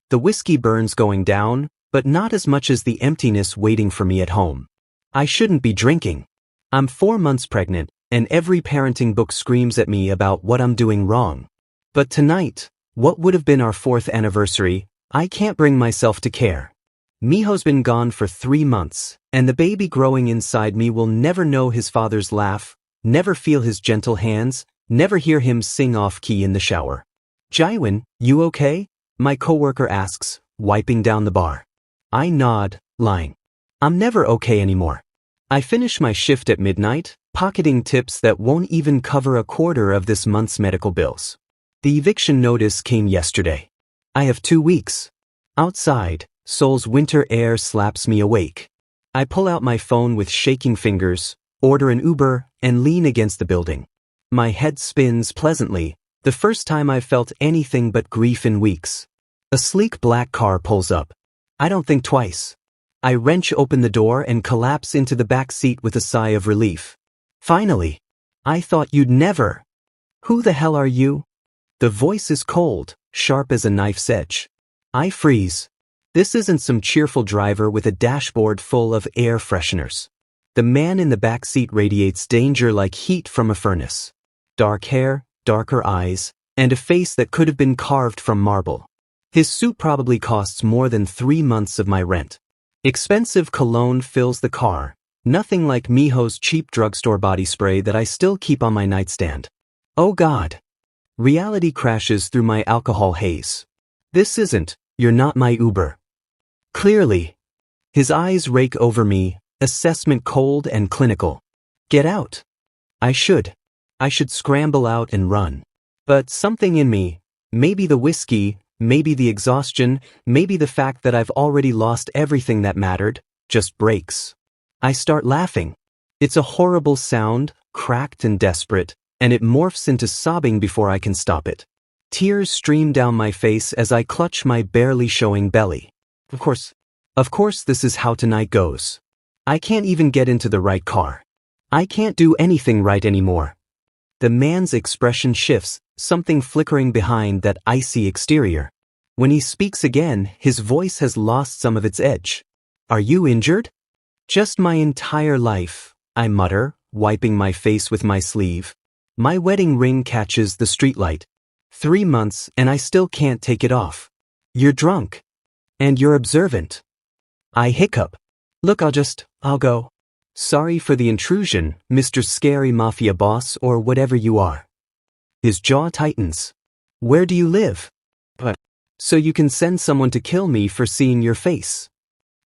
The whiskey burns going down, but not as much as the emptiness waiting for me at home. I shouldn't be drinking. I'm 4 months pregnant, and every parenting book screams at me about what I'm doing wrong. But tonight, what would have been our 4th anniversary, I can't bring myself to care. Miho's been gone for 3 months, and the baby growing inside me will never know his father's laugh, never feel his gentle hands, never hear him sing off-key in the shower. Jiwon, you okay? My coworker asks, wiping down the bar. I nod, lying. I'm never okay anymore. I finish my shift at midnight, pocketing tips that won't even cover a quarter of this month's medical bills. The eviction notice came yesterday. I have 2 weeks. Outside, Seoul's winter air slaps me awake. I pull out my phone with shaking fingers, order an Uber, and lean against the building. My head spins pleasantly, the first time I've felt anything but grief in weeks. A sleek black car pulls up. I don't think twice. I wrench open the door and collapse into the back seat with a sigh of relief. Finally. I thought you'd never. Who the hell are you? The voice is cold, sharp as a knife's edge. I freeze. This isn't some cheerful driver with a dashboard full of air fresheners. The man in the back seat radiates danger like heat from a furnace. Dark hair, darker eyes, and a face that could have been carved from marble. His suit probably costs more than 3 months of my rent. Expensive cologne fills the car, nothing like Miho's cheap drugstore body spray that I still keep on my nightstand. Oh God. Reality crashes through my alcohol haze. This isn't, you're not my Uber. Clearly. His eyes rake over me, assessment cold and clinical. Get out. I should scramble out and run. But something in me, maybe the whiskey, maybe the exhaustion, maybe the fact that I've already lost everything that mattered, just breaks. I start laughing. It's a horrible sound, cracked and desperate, and it morphs into sobbing before I can stop it. Tears stream down my face as I clutch my barely showing belly. Of course this is how tonight goes. I can't even get into the right car. I can't do anything right anymore. The man's expression shifts, something flickering behind that icy exterior. When he speaks again, his voice has lost some of its edge. Are you injured? Just my entire life, I mutter, wiping my face with my sleeve. My wedding ring catches the streetlight. 3 months and I still can't take it off. You're drunk. And you're observant. I hiccup. Look, I'll go. Sorry for the intrusion, Mr. Scary Mafia boss or whatever you are. His jaw tightens. Where do you live? So you can send someone to kill me for seeing your face.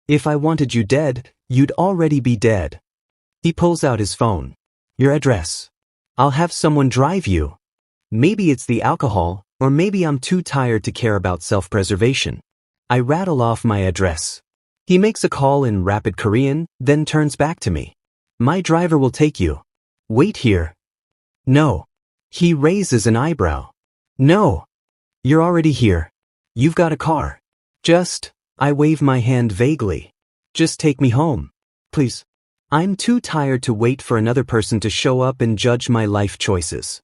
If I wanted you dead, you'd already be dead. He pulls out his phone. Your address. I'll have someone drive you. Maybe it's the alcohol, or maybe I'm too tired to care about self-preservation. I rattle off my address. He makes a call in rapid Korean, then turns back to me. My driver will take you. Wait here. No. He raises an eyebrow. No. You're already here. You've got a car. I wave my hand vaguely. Just take me home. Please. I'm too tired to wait for another person to show up and judge my life choices.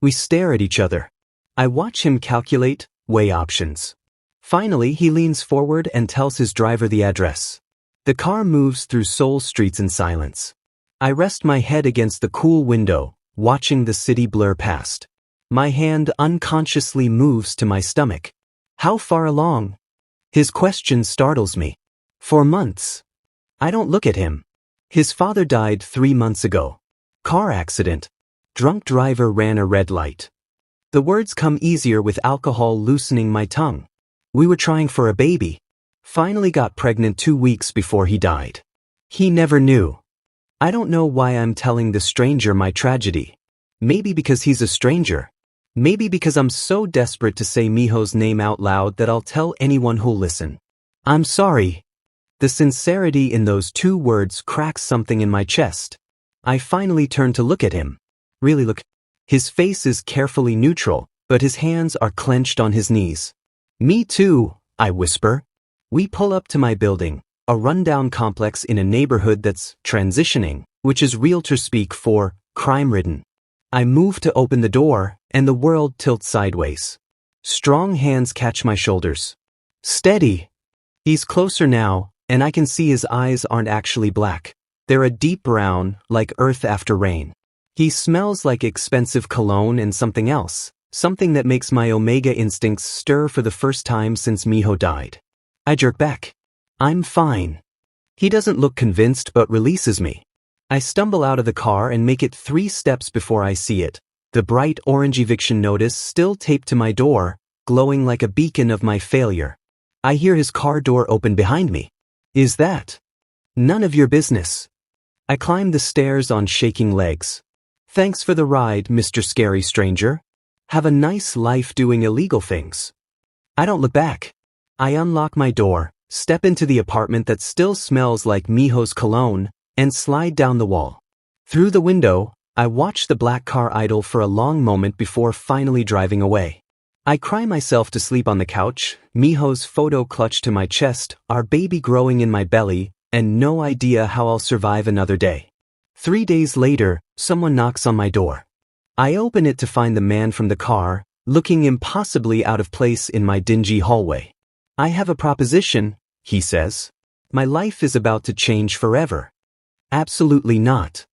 We stare at each other. I watch him calculate, weigh options. Finally, he leans forward and tells his driver the address. The car moves through Seoul streets in silence. I rest my head against the cool window, watching the city blur past. My hand unconsciously moves to my stomach. How far along? His question startles me. 4 months. I don't look at him. His father died 3 months ago. Car accident. Drunk driver ran a red light. The words come easier with alcohol loosening my tongue. We were trying for a baby. Finally got pregnant 2 weeks before he died. He never knew. I don't know why I'm telling the stranger my tragedy. Maybe because he's a stranger. Maybe because I'm so desperate to say Miho's name out loud that I'll tell anyone who'll listen. I'm sorry. The sincerity in those 2 words cracks something in my chest. I finally turn to look at him. Really look. His face is carefully neutral, but his hands are clenched on his knees. Me too, I whisper. We pull up to my building, a rundown complex in a neighborhood that's transitioning, which is realtor speak for crime-ridden. I move to open the door, and the world tilts sideways. Strong hands catch my shoulders. Steady. He's closer now, and I can see his eyes aren't actually black. They're a deep brown, like earth after rain. He smells like expensive cologne and something else, something that makes my Omega instincts stir for the first time since Miho died. I jerk back. I'm fine. He doesn't look convinced but releases me. I stumble out of the car and make it 3 steps before I see it. The bright orange eviction notice still taped to my door, glowing like a beacon of my failure. I hear his car door open behind me. Is that? None of your business. I climb the stairs on shaking legs. Thanks for the ride, Mr. Scary Stranger. Have a nice life doing illegal things. I don't look back. I unlock my door, step into the apartment that still smells like Miho's cologne, and slide down the wall. Through the window, I watch the black car idle for a long moment before finally driving away. I cry myself to sleep on the couch, Miho's photo clutched to my chest, our baby growing in my belly, and no idea how I'll survive another day. 3 days later, someone knocks on my door. I open it to find the man from the car, looking impossibly out of place in my dingy hallway. I have a proposition, he says. My life is about to change forever. Absolutely not.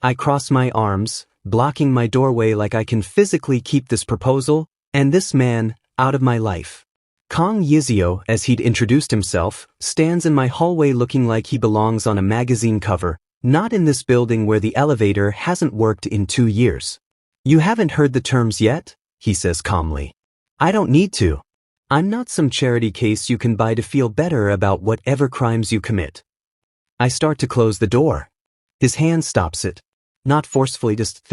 I cross my arms, blocking my doorway like I can physically keep this proposal, and this man, out of my life. Kang Yiseo, as he'd introduced himself, stands in my hallway looking like he belongs on a magazine cover, not in this building where the elevator hasn't worked in 2 years. You haven't heard the terms yet? He says calmly. I don't need to. I'm not some charity case you can buy to feel better about whatever crimes you commit. I start to close the door. His hand stops it. Not forcefully, just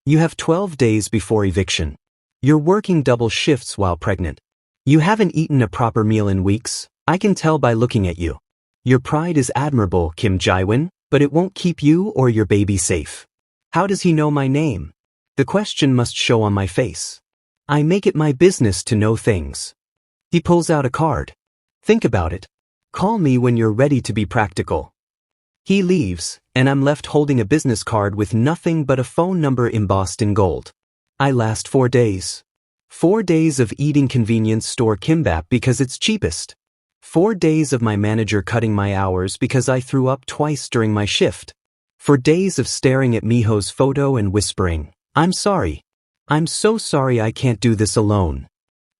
You have 12 days before eviction. You're working double shifts while pregnant. You haven't eaten a proper meal in weeks, I can tell by looking at you. Your pride is admirable, Kim Jiwon, but it won't keep you or your baby safe. How does he know my name? The question must show on my face. I make it my business to know things. He pulls out a card. Think about it. Call me when you're ready to be practical. He leaves, and I'm left holding a business card with nothing but a phone number embossed in gold. I last 4 days. 4 days of eating convenience store kimbap because it's cheapest. 4 days of my manager cutting my hours because I threw up twice during my shift. 4 days of staring at Miho's photo and whispering, I'm sorry. I'm so sorry I can't do this alone.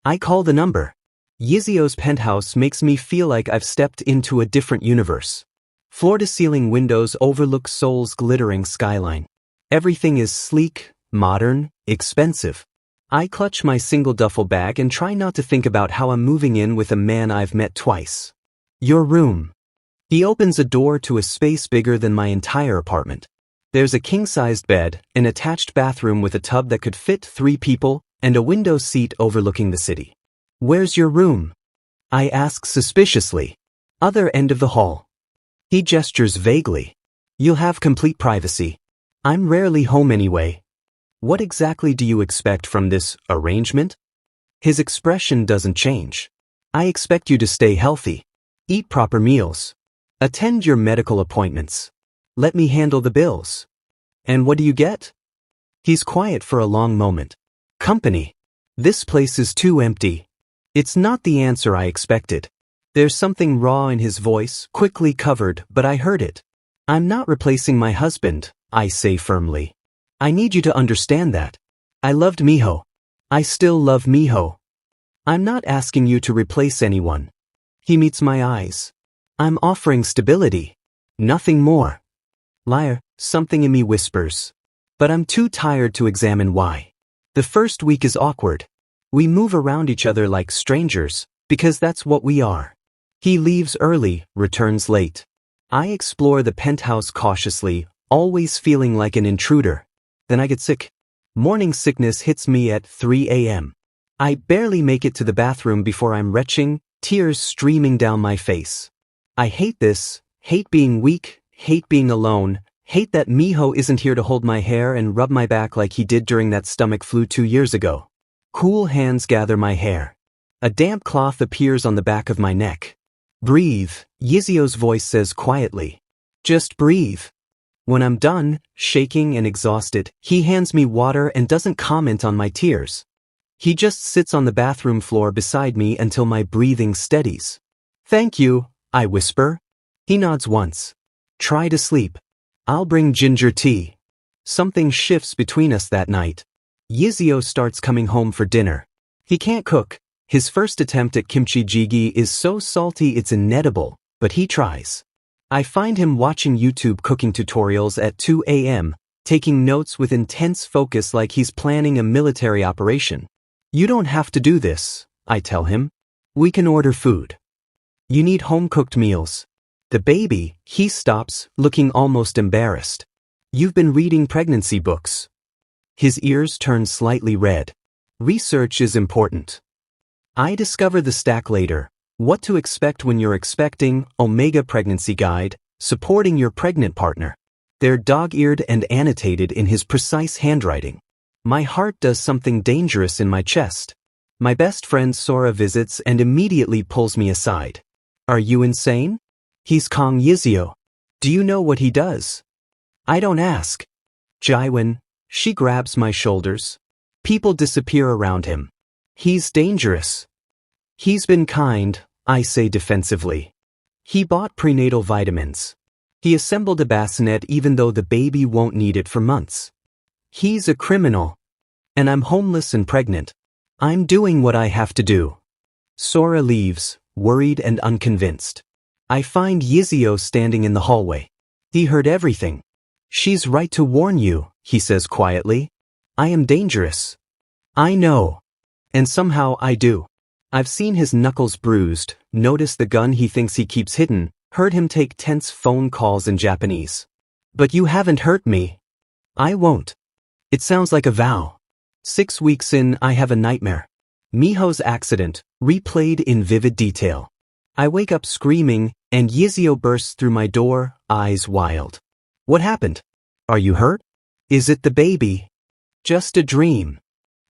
I call the number. Yiseo's penthouse makes me feel like I've stepped into a different universe. Floor-to-ceiling windows overlook Seoul's glittering skyline. Everything is sleek, modern, expensive. I clutch my single duffel bag and try not to think about how I'm moving in with a man I've met twice. Your room. He opens a door to a space bigger than my entire apartment. There's a king-sized bed, an attached bathroom with a tub that could fit 3 people, and a window seat overlooking the city. Where's your room? I ask suspiciously. Other end of the hall. He gestures vaguely. You'll have complete privacy. I'm rarely home anyway. What exactly do you expect from this arrangement? His expression doesn't change. I expect you to stay healthy. Eat proper meals. Attend your medical appointments. Let me handle the bills. And what do you get? He's quiet for a long moment. Company. This place is too empty. It's not the answer I expected. There's something raw in his voice, quickly covered, but I heard it. I'm not replacing my husband, I say firmly. I need you to understand that. I loved Miho. I still love Miho. I'm not asking you to replace anyone. He meets my eyes. I'm offering stability. Nothing more. Liar, something in me whispers. But I'm too tired to examine why. The first week is awkward. We move around each other like strangers, because that's what we are. He leaves early, returns late. I explore the penthouse cautiously, always feeling like an intruder. Then I get sick. Morning sickness hits me at 3 a.m. I barely make it to the bathroom before I'm retching, tears streaming down my face. I hate this, hate being weak, hate being alone, hate that Miho isn't here to hold my hair and rub my back like he did during that stomach flu 2 years ago. Cool hands gather my hair. A damp cloth appears on the back of my neck. Breathe, Yiseo's voice says quietly. Just breathe. When I'm done, shaking and exhausted, he hands me water and doesn't comment on my tears. He just sits on the bathroom floor beside me until my breathing steadies. Thank you, I whisper. He nods once. Try to sleep. I'll bring ginger tea. Something shifts between us that night. Yiseo starts coming home for dinner. He can't cook. His first attempt at kimchi jjigae is so salty it's inedible, but he tries. I find him watching YouTube cooking tutorials at 2 a.m., taking notes with intense focus like he's planning a military operation. You don't have to do this, I tell him. We can order food. You need home-cooked meals. The baby, he stops, looking almost embarrassed. You've been reading pregnancy books. His ears turn slightly red. Research is important. I discover the stack later. What to expect when you're expecting, Omega Pregnancy Guide, supporting your pregnant partner. They're dog-eared and annotated in his precise handwriting. My heart does something dangerous in my chest. My best friend Sora visits and immediately pulls me aside. Are you insane? He's Kang Yiseo. Do you know what he does? I don't ask. Jiwon, she grabs my shoulders. People disappear around him. He's dangerous. He's been kind, I say defensively. He bought prenatal vitamins. He assembled a bassinet even though the baby won't need it for months. He's a criminal. And I'm homeless and pregnant. I'm doing what I have to do. Sora leaves, worried and unconvinced. I find Yiseo standing in the hallway. He heard everything. She's right to warn you, he says quietly. I am dangerous. I know. And somehow I do. I've seen his knuckles bruised, noticed the gun he thinks he keeps hidden, heard him take tense phone calls in Japanese. But you haven't hurt me. I won't. It sounds like a vow. 6 weeks in, I have a nightmare. Miho's accident, replayed in vivid detail. I wake up screaming, and Yiseo bursts through my door, eyes wild. What happened? Are you hurt? Is it the baby? Just a dream.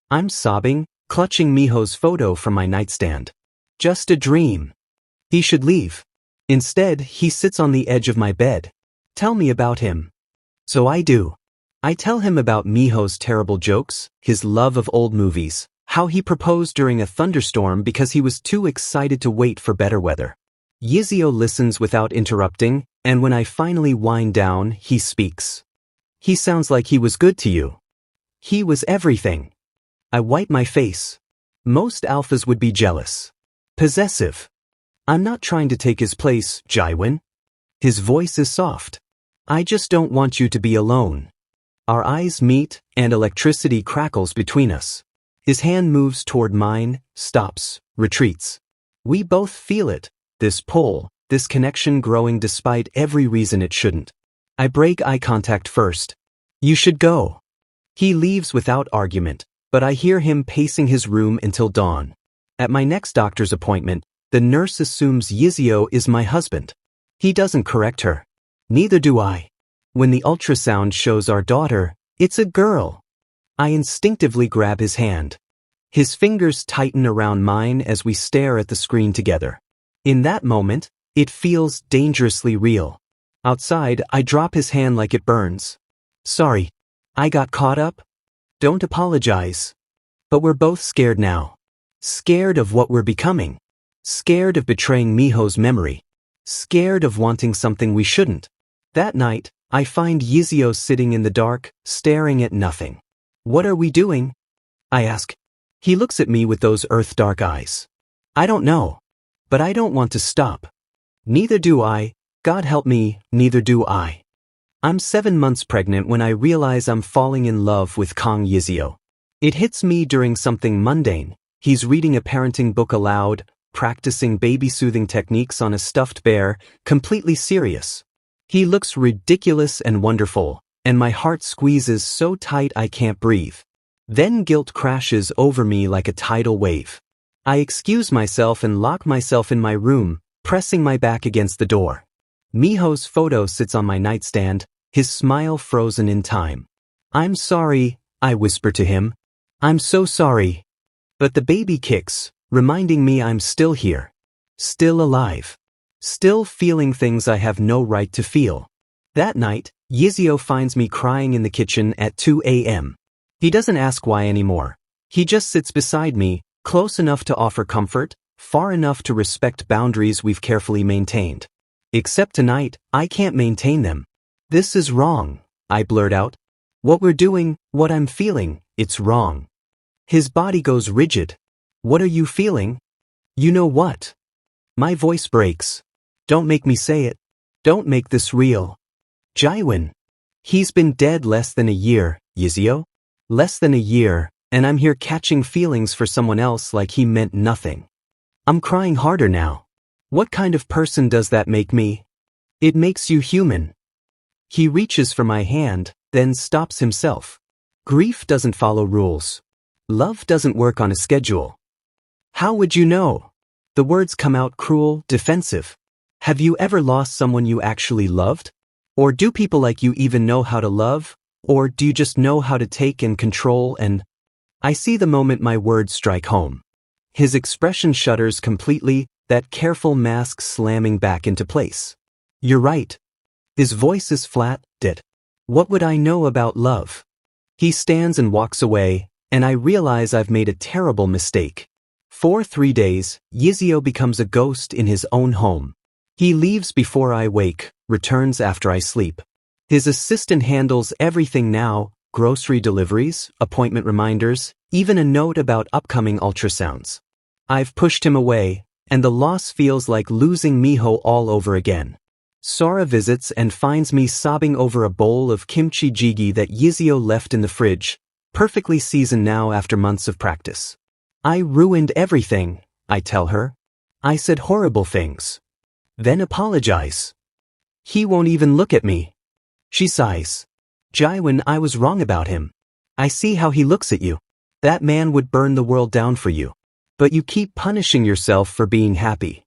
I'm sobbing, clutching Miho's photo from my nightstand. Just a dream. He should leave. Instead, he sits on the edge of my bed. Tell me about him. So I do. I tell him about Miho's terrible jokes, his love of old movies, how he proposed during a thunderstorm because he was too excited to wait for better weather. Yiseo listens without interrupting, and when I finally wind down, he speaks. He sounds like he was good to you. He was everything. I wipe my face. Most alphas would be jealous. Possessive. I'm not trying to take his place, Jiwon. His voice is soft. I just don't want you to be alone. Our eyes meet, and electricity crackles between us. His hand moves toward mine, stops, retreats. We both feel it, this pull, this connection growing despite every reason it shouldn't. I break eye contact first. You should go. He leaves without argument, but I hear him pacing his room until dawn. At my next doctor's appointment, the nurse assumes Yiseo is my husband. He doesn't correct her. Neither do I. When the ultrasound shows our daughter, it's a girl. I instinctively grab his hand. His fingers tighten around mine as we stare at the screen together. In that moment, it feels dangerously real. Outside, I drop his hand like it burns. Sorry. I got caught up. Don't apologize. But we're both scared now. Scared of what we're becoming. Scared of betraying Miho's memory. Scared of wanting something we shouldn't. That night, I find Yiseo sitting in the dark, staring at nothing. What are we doing? I ask. He looks at me with those earth-dark eyes. I don't know. But I don't want to stop. Neither do I. God help me, neither do I. I'm 7 months pregnant when I realize I'm falling in love with Kang Yiseo. It hits me during something mundane. He's reading a parenting book aloud, practicing baby-soothing techniques on a stuffed bear, completely serious. He looks ridiculous and wonderful, and my heart squeezes so tight I can't breathe. Then guilt crashes over me like a tidal wave. I excuse myself and lock myself in my room, pressing my back against the door. Miho's photo sits on my nightstand, his smile frozen in time. I'm sorry, I whisper to him. I'm so sorry. But the baby kicks, reminding me I'm still here. Still alive. Still feeling things I have no right to feel. That night, Yiseo finds me crying in the kitchen at 2 a.m. He doesn't ask why anymore. He just sits beside me, close enough to offer comfort, far enough to respect boundaries we've carefully maintained. Except tonight, I can't maintain them. This is wrong, I blurt out. What we're doing, what I'm feeling, it's wrong. His body goes rigid. What are you feeling? You know what? My voice breaks. Don't make me say it. Don't make this real. Jiwon. He's been dead less than a year, Yiseo. Less than a year, and I'm here catching feelings for someone else like he meant nothing. I'm crying harder now. What kind of person does that make me? It makes you human. He reaches for my hand, then stops himself. Grief doesn't follow rules. Love doesn't work on a schedule. How would you know? The words come out cruel, defensive. Have you ever lost someone you actually loved? Or do people like you even know how to love? Or do you just know how to take and control and... I see the moment my words strike home. His expression shudders completely, that careful mask slamming back into place. You're right. His voice is flat, dead. What would I know about love? He stands and walks away, and I realize I've made a terrible mistake. For 3 days, Yiseo becomes a ghost in his own home. He leaves before I wake, returns after I sleep. His assistant handles everything now, grocery deliveries, appointment reminders, even a note about upcoming ultrasounds. I've pushed him away, and the loss feels like losing Miho all over again. Sora visits and finds me sobbing over a bowl of kimchi jjigae that Yiseo left in the fridge, perfectly seasoned now after months of practice. I ruined everything, I tell her. I said horrible things. Then apologize. He won't even look at me. She sighs. Jiwon, I was wrong about him. I see how he looks at you. That man would burn the world down for you. But you keep punishing yourself for being happy.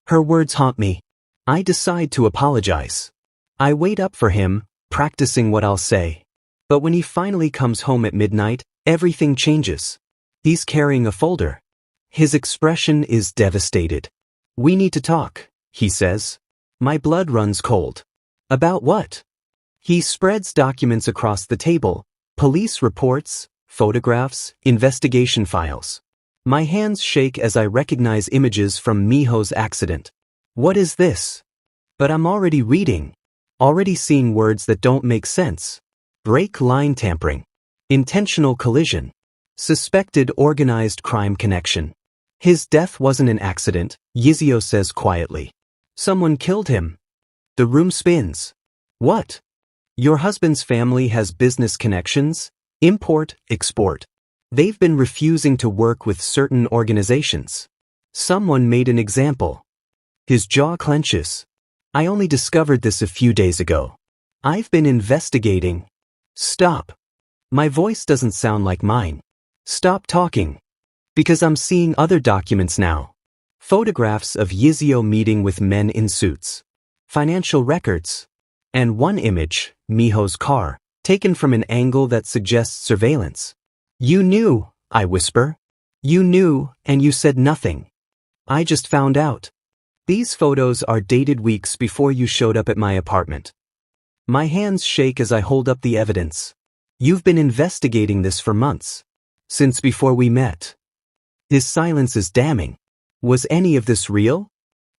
Her words haunt me. I decide to apologize. I wait up for him, practicing what I'll say. But when he finally comes home at midnight, everything changes. He's carrying a folder. His expression is devastated. We need to talk, he says. My blood runs cold. About what? He spreads documents across the table, police reports, photographs, investigation files. My hands shake as I recognize images from Miho's accident. What is this? But I'm already reading. Already seeing words that don't make sense. Brake line tampering. Intentional collision. Suspected organized crime connection. His death wasn't an accident, Yiseo says quietly. Someone killed him. The room spins. What? Your husband's family has business connections? Import, export. They've been refusing to work with certain organizations. Someone made an example. His jaw clenches. I only discovered this a few days ago. I've been investigating. Stop. My voice doesn't sound like mine. Stop talking. Because I'm seeing other documents now. Photographs of Yiseo meeting with men in suits. Financial records. And one image, Miho's car, taken from an angle that suggests surveillance. You knew, I whisper. You knew, and you said nothing. I just found out. These photos are dated weeks before you showed up at my apartment. My hands shake as I hold up the evidence. You've been investigating this for months. Since before we met. His silence is damning. Was any of this real?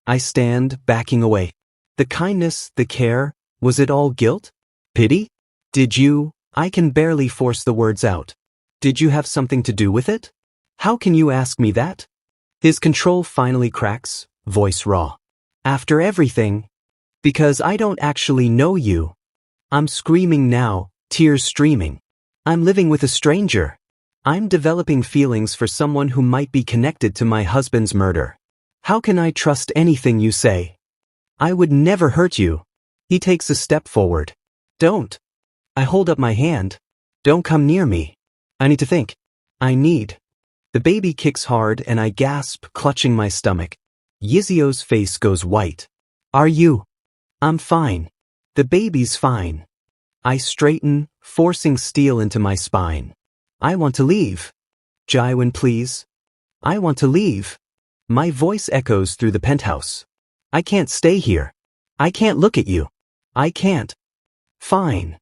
I stand, backing away. The kindness, the care, was it all guilt? Pity? Did you? I can barely force the words out. Did you have something to do with it? How can you ask me that? His control finally cracks, voice raw. After everything. Because I don't actually know you. I'm screaming now, tears streaming. I'm living with a stranger. I'm developing feelings for someone who might be connected to my husband's murder. How can I trust anything you say? I would never hurt you. He takes a step forward. Don't. I hold up my hand. Don't come near me. I need to think. I need. The baby kicks hard and I gasp, clutching my stomach. Yiseo's face goes white. Are you? I'm fine. The baby's fine. I straighten, forcing steel into my spine. I want to leave. Jiwon, please. I want to leave. My voice echoes through the penthouse. I can't stay here. I can't look at you. I can't. Fine.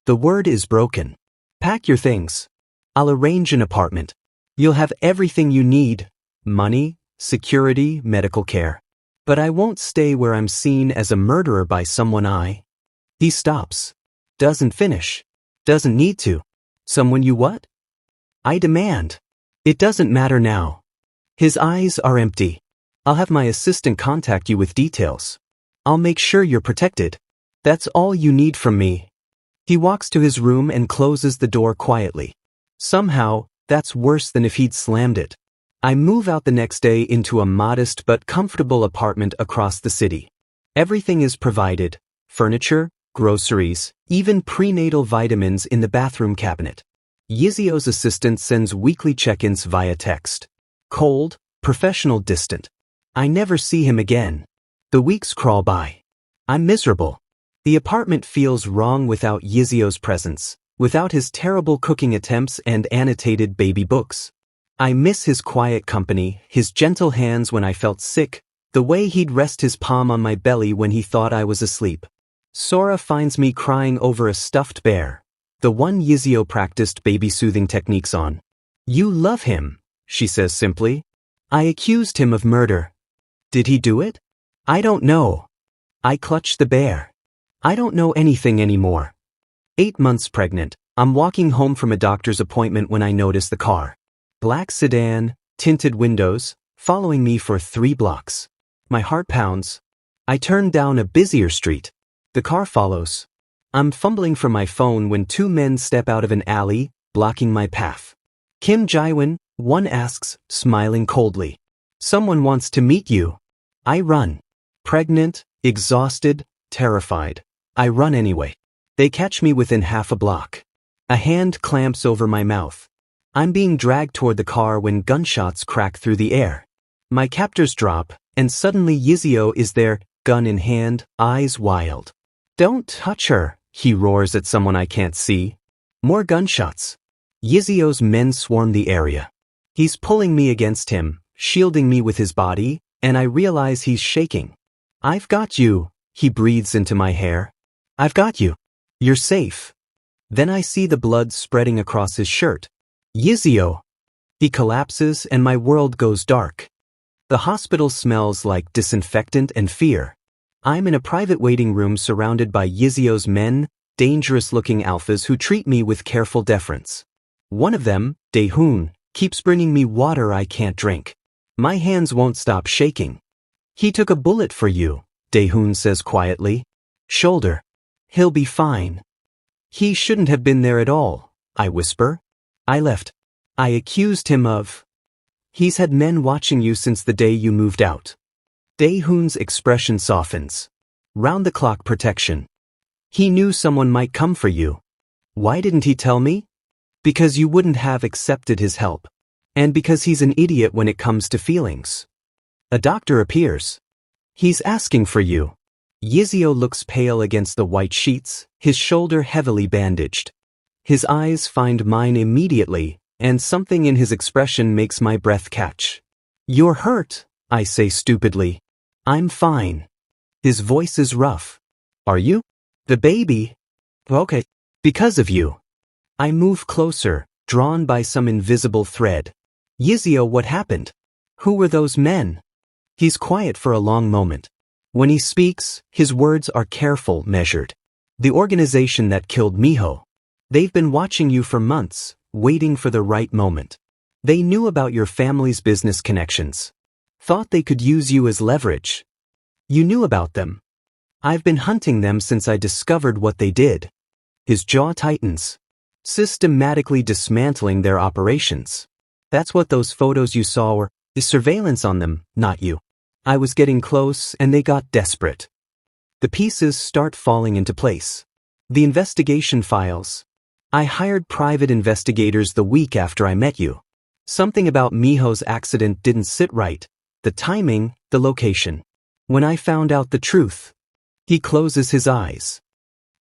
The word is broken. Pack your things. I'll arrange an apartment. You'll have everything you need: money, security, medical care. But I won't stay where I'm seen as a murderer by someone He stops. Doesn't finish. Doesn't need to. Someone you what? I demand. It doesn't matter now. His eyes are empty. I'll have my assistant contact you with details. I'll make sure you're protected. That's all you need from me. He walks to his room and closes the door quietly. Somehow, that's worse than if he'd slammed it. I move out the next day into a modest but comfortable apartment across the city. Everything is provided: furniture, groceries, even prenatal vitamins in the bathroom cabinet. Yiseo's assistant sends weekly check-ins via text. Cold, professional, distant. I never see him again. The weeks crawl by. I'm miserable. The apartment feels wrong without Yiseo's presence, without his terrible cooking attempts and annotated baby books. I miss his quiet company, his gentle hands when I felt sick, the way he'd rest his palm on my belly when he thought I was asleep. Sora finds me crying over a stuffed bear, the one Yiseo practiced baby-soothing techniques on. You love him, she says simply. I accused him of murder. Did he do it? I don't know. I clutch the bear. I don't know anything anymore. 8 months pregnant, I'm walking home from a doctor's appointment when I notice the car. Black sedan, tinted windows, following me for 3 blocks. My heart pounds. I turn down a busier street. The car follows. I'm fumbling for my phone when 2 men step out of an alley, blocking my path. Kim Jiwon, one asks, smiling coldly. Someone wants to meet you. I run. Pregnant, exhausted, terrified. I run anyway. They catch me within half a block. A hand clamps over my mouth. I'm being dragged toward the car when gunshots crack through the air. My captors drop, and suddenly Yiseo is there, gun in hand, eyes wild. Don't touch her, he roars at someone I can't see. More gunshots. Yiseo's men swarm the area. He's pulling me against him, shielding me with his body, and I realize he's shaking. I've got you, he breathes into my hair. I've got you. You're safe. Then I see the blood spreading across his shirt. Yiseo. He collapses and my world goes dark. The hospital smells like disinfectant and fear. I'm in a private waiting room surrounded by Yiseo's men, dangerous-looking alphas who treat me with careful deference. One of them, Dae-hoon, keeps bringing me water I can't drink. My hands won't stop shaking. He took a bullet for you, Dae-hoon says quietly. Shoulder. He'll be fine. He shouldn't have been there at all, I whisper. I left. I accused him of. He's had men watching you since the day you moved out. Dae-hoon's expression softens. Round-the-clock protection. He knew someone might come for you. Why didn't he tell me? Because you wouldn't have accepted his help. And because he's an idiot when it comes to feelings. A doctor appears. He's asking for you. Yiseo looks pale against the white sheets, his shoulder heavily bandaged. His eyes find mine immediately, and something in his expression makes my breath catch. You're hurt, I say stupidly. I'm fine. His voice is rough. Are you? The baby? Okay. Because of you. I move closer, drawn by some invisible thread. Yiseo, what happened? Who were those men? He's quiet for a long moment. When he speaks, his words are careful, measured. The organization that killed Miho. They've been watching you for months, waiting for the right moment. They knew about your family's business connections. Thought they could use you as leverage. You knew about them. I've been hunting them since I discovered what they did. His jaw tightens. Systematically dismantling their operations. That's what those photos you saw were. The surveillance on them, not you. I was getting close and they got desperate. The pieces start falling into place. The investigation files. I hired private investigators the week after I met you. Something about Miho's accident didn't sit right. The timing, the location. When I found out the truth. He closes his eyes.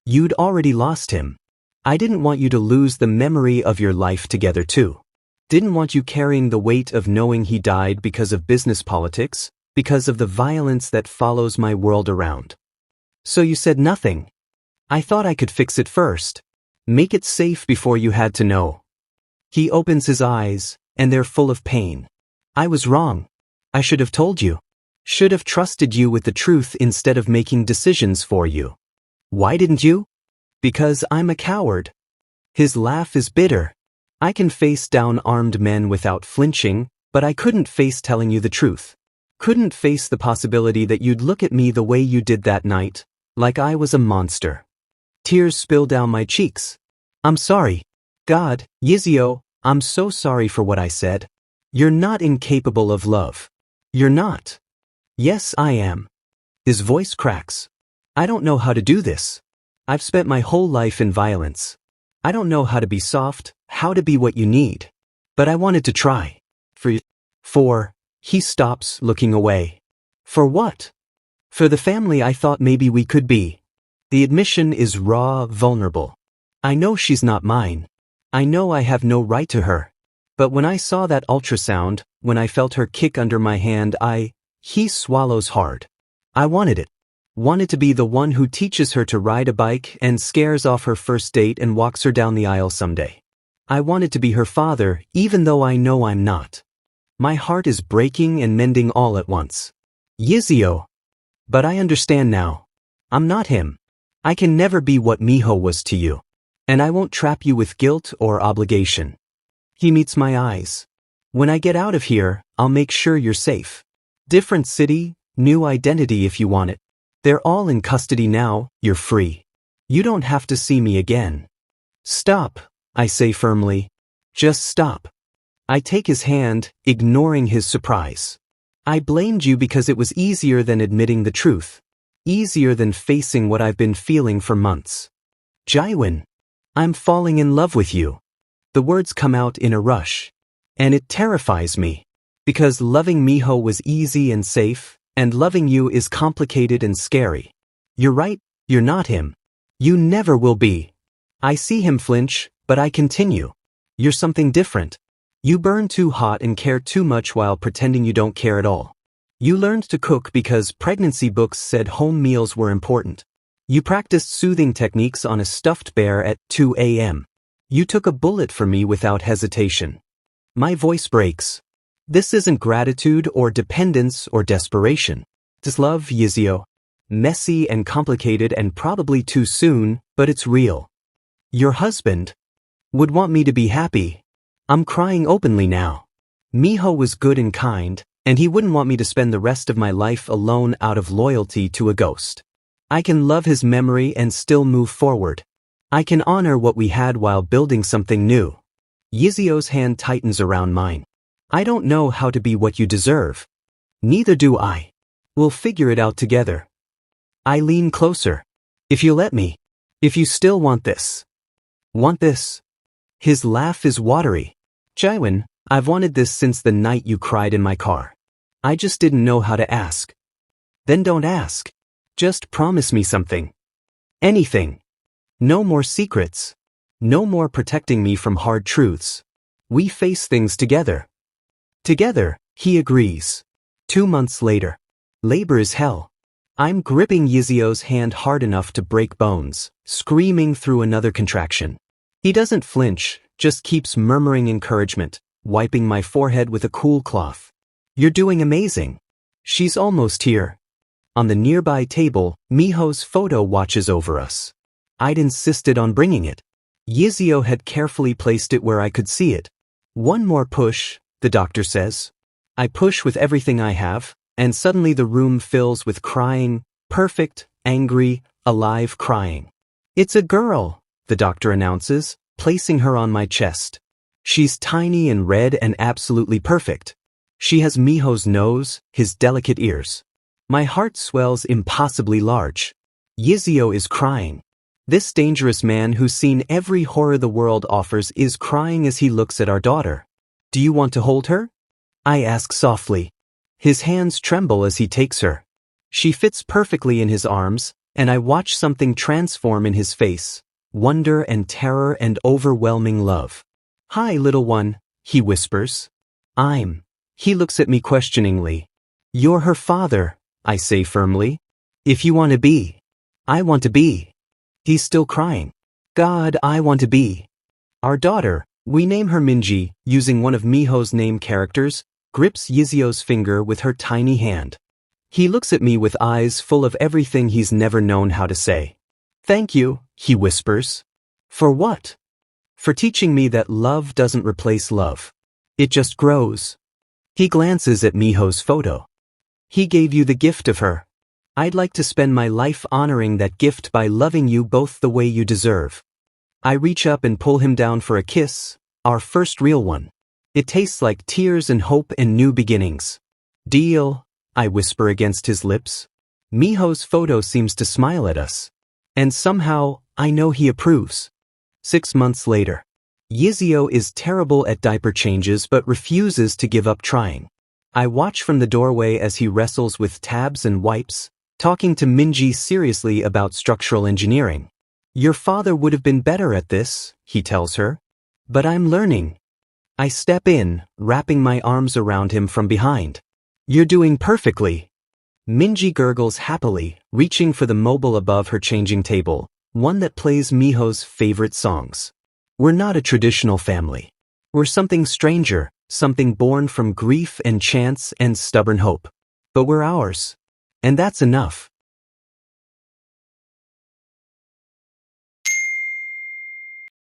You'd already lost him. I didn't want you to lose the memory of your life together too. Didn't want you carrying the weight of knowing he died because of business politics. Because of the violence that follows my world around. So you said nothing. I thought I could fix it first. Make it safe before you had to know. He opens his eyes, and they're full of pain. I was wrong. I should have told you. Should have trusted you with the truth instead of making decisions for you. Why didn't you? Because I'm a coward. His laugh is bitter. I can face down armed men without flinching, but I couldn't face telling you the truth. Couldn't face the possibility that you'd look at me the way you did that night, like I was a monster. Tears spill down my cheeks. I'm sorry. God, Yiseo, I'm so sorry for what I said. You're not incapable of love. You're not. Yes, I am. His voice cracks. I don't know how to do this. I've spent my whole life in violence. I don't know how to be soft, how to be what you need. But I wanted to try. For, he stops, looking away. For what? For the family I thought maybe we could be. The admission is raw, vulnerable. I know she's not mine. I know I have no right to her. But when I saw that ultrasound, when I felt her kick under my hand, he swallows hard. I wanted it. Wanted to be the one who teaches her to ride a bike and scares off her first date and walks her down the aisle someday. I wanted to be her father, even though I know I'm not. My heart is breaking and mending all at once. Yiseo. But I understand now. I'm not him. I can never be what Miho was to you. And I won't trap you with guilt or obligation. He meets my eyes. When I get out of here, I'll make sure you're safe. Different city, new identity if you want it. They're all in custody now, you're free. You don't have to see me again. Stop, I say firmly. Just stop. I take his hand, ignoring his surprise. I blamed you because it was easier than admitting the truth. Easier than facing what I've been feeling for months. Jiwon, I'm falling in love with you. The words come out in a rush. And it terrifies me. Because loving Miho was easy and safe, and loving you is complicated and scary. You're right, you're not him. You never will be. I see him flinch, but I continue. You're something different. You burn too hot and care too much while pretending you don't care at all. You learned to cook because pregnancy books said home meals were important. You practiced soothing techniques on a stuffed bear at 2 a.m. You took a bullet for me without hesitation. My voice breaks. This isn't gratitude or dependence or desperation. It's love, Yiseo. Messy and complicated and probably too soon, but it's real. Your husband would want me to be happy. I'm crying openly now. Miho was good and kind, and he wouldn't want me to spend the rest of my life alone out of loyalty to a ghost. I can love his memory and still move forward. I can honor what we had while building something new. Yiseo's hand tightens around mine. I don't know how to be what you deserve. Neither do I. We'll figure it out together. I lean closer. If you let me. If you still want this. Want this? His laugh is watery. Jiwon, I've wanted this since the night you cried in my car. I just didn't know how to ask. Then don't ask. Just promise me something. Anything. No more secrets. No more protecting me from hard truths. We face things together. Together, he agrees. 2 months later. Labor is hell. I'm gripping Yiseo's hand hard enough to break bones, screaming through another contraction. He doesn't flinch, just keeps murmuring encouragement, wiping my forehead with a cool cloth. You're doing amazing. She's almost here. On the nearby table, Miho's photo watches over us. I'd insisted on bringing it. Yiseo had carefully placed it where I could see it. One more push, the doctor says. I push with everything I have, and suddenly the room fills with crying, perfect, angry, alive crying. It's a girl, the doctor announces, placing her on my chest. She's tiny and red and absolutely perfect. She has Miho's nose, his delicate ears. My heart swells impossibly large. Yiseo is crying. This dangerous man who's seen every horror the world offers is crying as he looks at our daughter. Do you want to hold her? I ask softly. His hands tremble as he takes her. She fits perfectly in his arms, and I watch something transform in his face. Wonder and terror and overwhelming love. Hi, little one, he whispers. He looks at me questioningly. You're her father, I say firmly. If you want to be. I want to be. He's still crying. God, I want to be. Our daughter, We name her Minji, using one of Miho's name characters, grips Yiseo's finger with her tiny hand. He looks at me with eyes full of everything he's never known how to say. Thank you, he whispers. For what? For teaching me that love doesn't replace love. It just grows. He glances at Miho's photo. He gave you the gift of her. I'd like to spend my life honoring that gift by loving you both the way you deserve. I reach up and pull him down for a kiss, our first real one. It tastes like tears and hope and new beginnings. Deal, I whisper against his lips. Miho's photo seems to smile at us. And somehow, I know he approves. 6 months later. Yiseo is terrible at diaper changes but refuses to give up trying. I watch from the doorway as he wrestles with tabs and wipes, talking to Minji seriously about structural engineering. Your father would have been better at this, he tells her. But I'm learning. I step in, wrapping my arms around him from behind. You're doing perfectly. Minji gurgles happily, reaching for the mobile above her changing table, one that plays Miho's favorite songs. We're not a traditional family. We're something stranger, something born from grief and chance and stubborn hope. But we're ours. And that's enough.